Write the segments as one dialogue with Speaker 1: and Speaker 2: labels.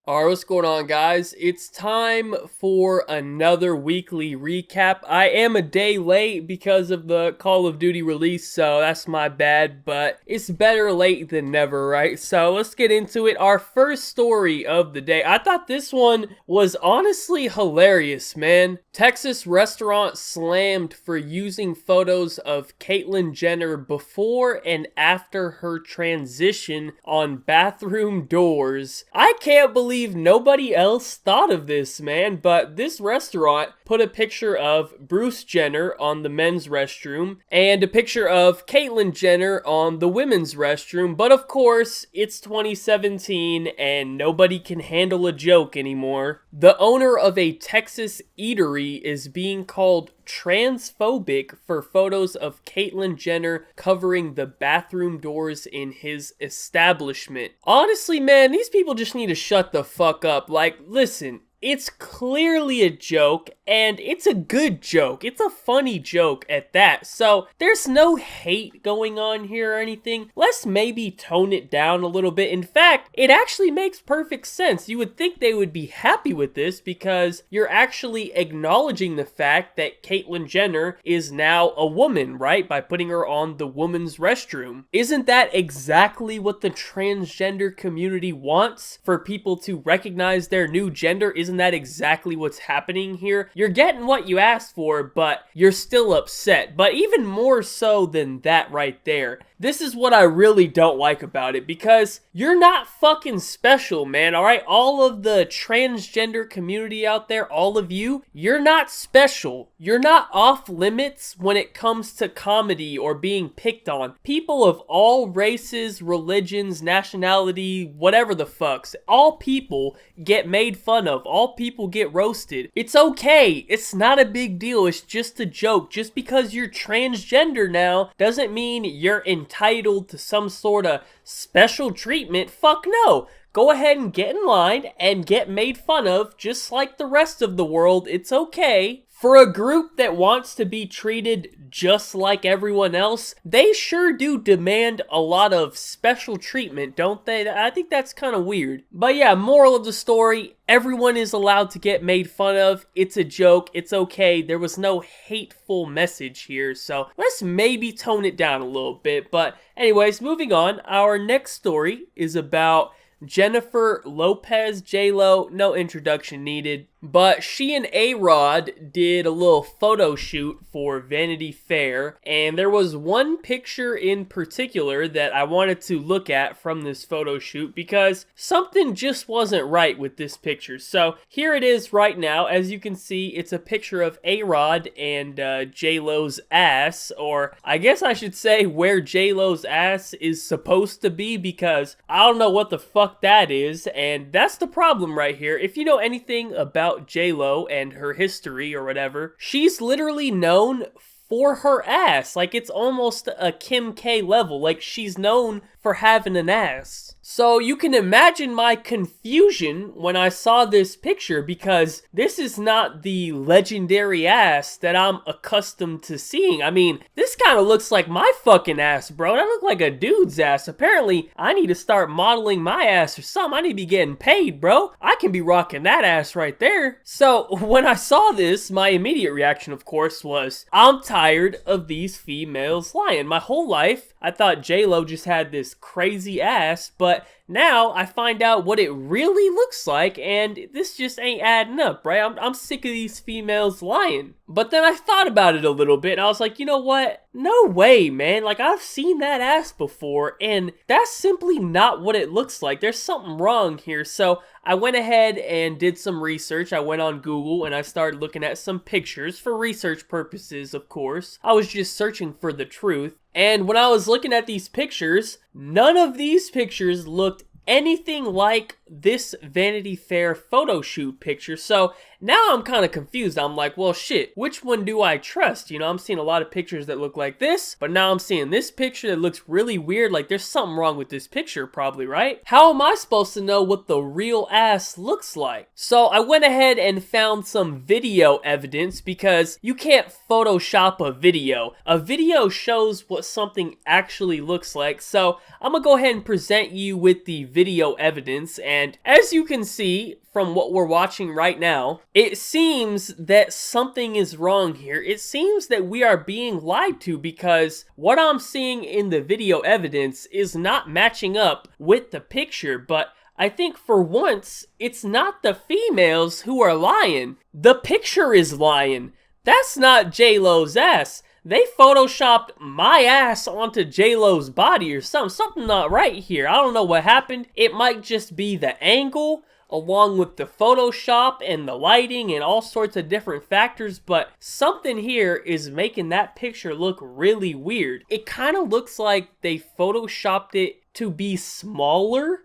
Speaker 1: Alright, what's going on, guys? It's time for another weekly recap. I am a day late because of the Call of Duty release, so that's my bad, but it's better late than never, right? So let's get into it. Our first story of the day. I thought this one was honestly hilarious, man. Texas restaurant slammed for using photos of Caitlyn Jenner before and after her transition on bathroom doors. I can't believe nobody else thought of this, man, but this restaurant put a picture of Bruce Jenner on the men's restroom and a picture of Caitlyn Jenner on the women's restroom, but of course, it's 2017 and nobody can handle a joke anymore. The owner of a Texas eatery is being called transphobic for photos of Caitlyn Jenner covering the bathroom doors in his establishment. Honestly, man, these people just need to shut the fuck up. Like, listen, it's clearly a joke, and it's a good joke. It's a funny joke at that. So there's no hate going on here or anything. Let's maybe tone it down a little bit. In fact, it actually makes perfect sense. You would think they would be happy with this because you're actually acknowledging the fact that Caitlyn Jenner is now a woman, right? By putting her on the woman's restroom. Isn't that exactly what the transgender community wants? For people to recognize their new gender? Isn't that exactly what's happening here? You're getting what you asked for, but you're still upset. But even more so than that right there, this is what I really don't like about it, because you're not fucking special, man, alright? All of the transgender community out there, all of you, you're not special. You're not off limits when it comes to comedy or being picked on. People of all races, religions, nationality, whatever the fucks, all people get made fun of. All people get roasted. It's okay. It's not a big deal. It's just a joke. Just because you're transgender now doesn't mean you're entitled to some sort of special treatment. Fuck no. Go ahead and get in line and get made fun of just like the rest of the world. It's okay. For a group that wants to be treated just like everyone else, they sure do demand a lot of special treatment, don't they? I think that's kind of weird. But yeah, moral of the story, everyone is allowed to get made fun of. It's a joke. It's okay. There was no hateful message here, so let's maybe tone it down a little bit. But anyways, moving on, our next story is about Jennifer Lopez, J-Lo, no introduction needed, but she and A-Rod did a little photo shoot for Vanity Fair, and there was one picture in particular that I wanted to look at from this photo shoot because something just wasn't right with this picture. So here it is right now. As you can see, it's a picture of A-Rod and J-Lo's ass, or I guess I should say where J-Lo's ass is supposed to be, because I don't know what the fuck that is, and that's the problem right here. If you know anything about J-Lo and her history or whatever, she's literally known for her ass. Like, it's almost a Kim K level. Like, she's known for having an ass. So you can imagine my confusion when I saw this picture, because this is not the legendary ass that I'm accustomed to seeing. I mean, this kind of looks like my fucking ass, bro. That look like a dude's ass. Apparently, I need to start modeling my ass or something. I need to be getting paid, bro. I can be rocking that ass right there. So when I saw this, my immediate reaction, of course, was, I'm tired of these females lying. My whole life, I thought J-Lo just had this crazy ass, but now I find out what it really looks like, and this just ain't adding up, right? I'm sick of these females lying. But then I thought about it a little bit, and I was like, you know what? No way, man. Like, I've seen that ass before, and that's simply not what it looks like. There's something wrong here. So I went ahead and did some research. I went on Google, and I started looking at some pictures for research purposes, of course. I was just searching for the truth. And when I was looking at these pictures, none of these pictures looked anything like this Vanity Fair photo shoot picture. So now I'm kind of confused. I'm like, well, shit, which one do I trust? You know, I'm seeing a lot of pictures that look like this, but now I'm seeing this picture that looks really weird. Like, there's something wrong with this picture, probably, right? How am I supposed to know what the real ass looks like? So I went ahead and found some video evidence, because you can't Photoshop a video. A video shows what something actually looks like. So I'm gonna go ahead and present you with the video evidence, And as you can see from what we're watching right now, it seems that something is wrong here. It seems that we are being lied to, because what I'm seeing in the video evidence is not matching up with the picture. But I think for once, it's not the females who are lying. The picture is lying. That's not J-Lo's ass. They photoshopped my ass onto J-Lo's body or something. Something not right here. I don't know what happened. It might just be the angle along with the Photoshop and the lighting and all sorts of different factors, but something here is making that picture look really weird. It kind of looks like they photoshopped it to be smaller.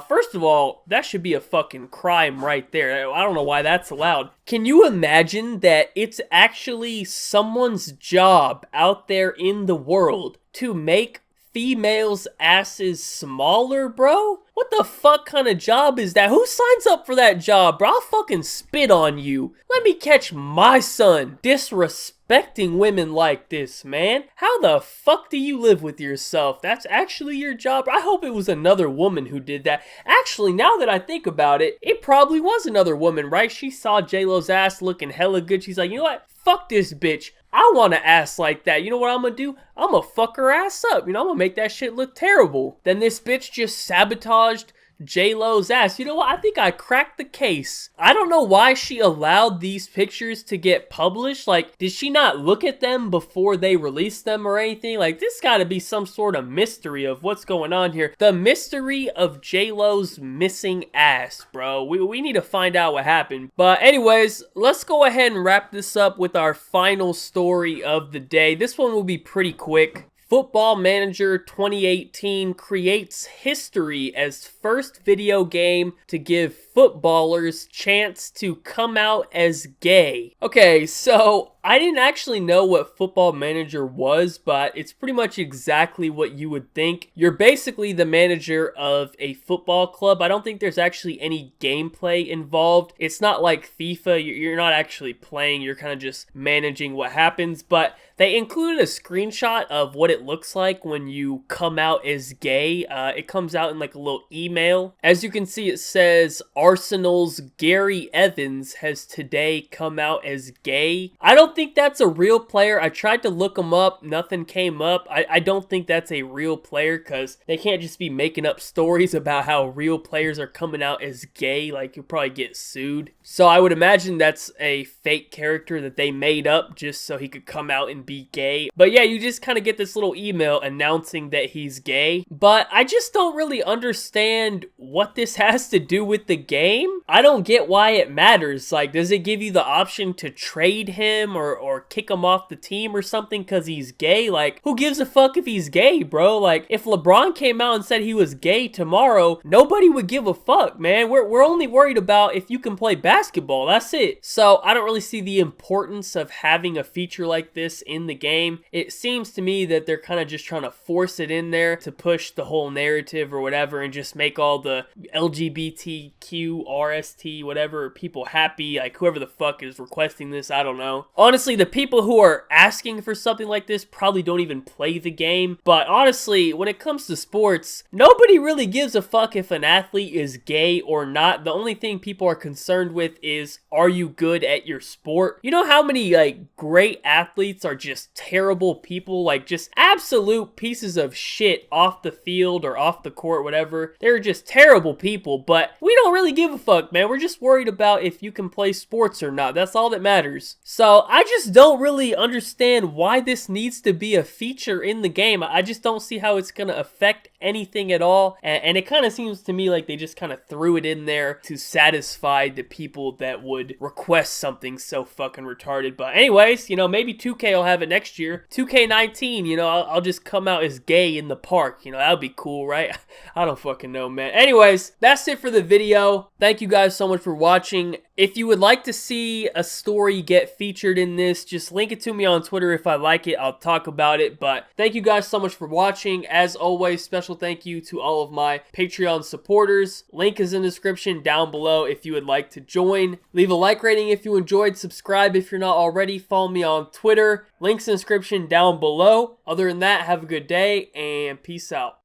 Speaker 1: First of all, that should be a fucking crime right there. I don't know why that's allowed. Can you imagine that it's actually someone's job out there in the world to make females' asses smaller, bro? What the fuck kind of job is that? Who signs up for that job, bro? I'll fucking spit on you. Let me catch my son disrespecting women like this, man. How the fuck do you live with yourself? That's actually your job? I hope it was another woman who did that. Actually, now that I think about it, it probably was another woman, right? She saw J-Lo's ass looking hella good. She's like, you know what? Fuck this bitch. I want an ass like that. You know what I'm gonna do? I'm gonna fuck her ass up. You know, I'm gonna make that shit look terrible. Then this bitch just sabotaged J-Lo's ass. You know what? I think I cracked the case. I don't know why she allowed these pictures to get published. Like, did she not look at them before they released them or anything? Like, this gotta be some sort of mystery of what's going on here. The mystery of J-Lo's missing ass, bro. We need to find out what happened. But anyways, let's go ahead and wrap this up with our final story of the day. This one will be pretty quick. Football Manager 2018 creates history as first video game to give footballers chance to come out as gay. Okay, so I didn't actually know what Football Manager was, but it's pretty much exactly what you would think. You're basically the manager of a football club. I don't think there's actually any gameplay involved. It's not like FIFA. You're not actually playing. You're kind of just managing what happens, but they included a screenshot of what it looks like when you come out as gay. It comes out in like a little email. As you can see, it says Arsenal's Gary Evans has today come out as gay. I don't think that's a real player. I tried to look him up. Nothing came up. I don't think that's a real player, because they can't just be making up stories about how real players are coming out as gay. Like, you'll probably get sued. So I would imagine that's a fake character that they made up just so he could come out and be gay. But yeah, you just kind of get this little email announcing that he's gay. But I just don't really understand what this has to do with the game. I don't get why it matters. Like, does it give you the option to trade him or kick him off the team or something because he's gay? Like, who gives a fuck if he's gay, bro? Like, if LeBron came out and said he was gay tomorrow, nobody would give a fuck, man. We're only worried about if you can play basketball. That's it. So I don't really see the importance of having a feature like this in the game. It seems to me that they're kind of just trying to force it in there to push the whole narrative or whatever, and just make all the LGBTQ, RST, whatever people happy. Like, whoever the fuck is requesting this, I don't know. Honestly, the people who are asking for something like this probably don't even play the game. But honestly, when it comes to sports, nobody really gives a fuck if an athlete is gay or not. The only thing people are concerned with is, are you good at your sport? You know how many, like, great athletes are just terrible people? Like, just absolute pieces of shit off the field or off the court, whatever. They're just terrible people, but we don't really give a fuck, man. We're just worried about if you can play sports or not. That's all that matters. So I just don't really understand why this needs to be a feature in the game. I just don't see how it's gonna affect anything at all, and it kind of seems to me like they just kind of threw it in there to satisfy the people that would request something so fucking retarded. But anyways, you know, maybe 2K will have it next year. 2K19, you know, I'll just come out as gay in the park. You know, that would be cool, right? I don't fucking know, man. Anyways, that's it for the video. Thank you guys so much for watching. If you would like to see a story get featured in this, just link it to me on Twitter. If I like it, I'll talk about it. But thank you guys so much for watching. As always, special thank you to all of my Patreon supporters. Link is in the description down below if you would like to join. Leave a like rating if you enjoyed. Subscribe if you're not already. Follow me on Twitter. Links in the description down below. Other than that, have a good day and peace out.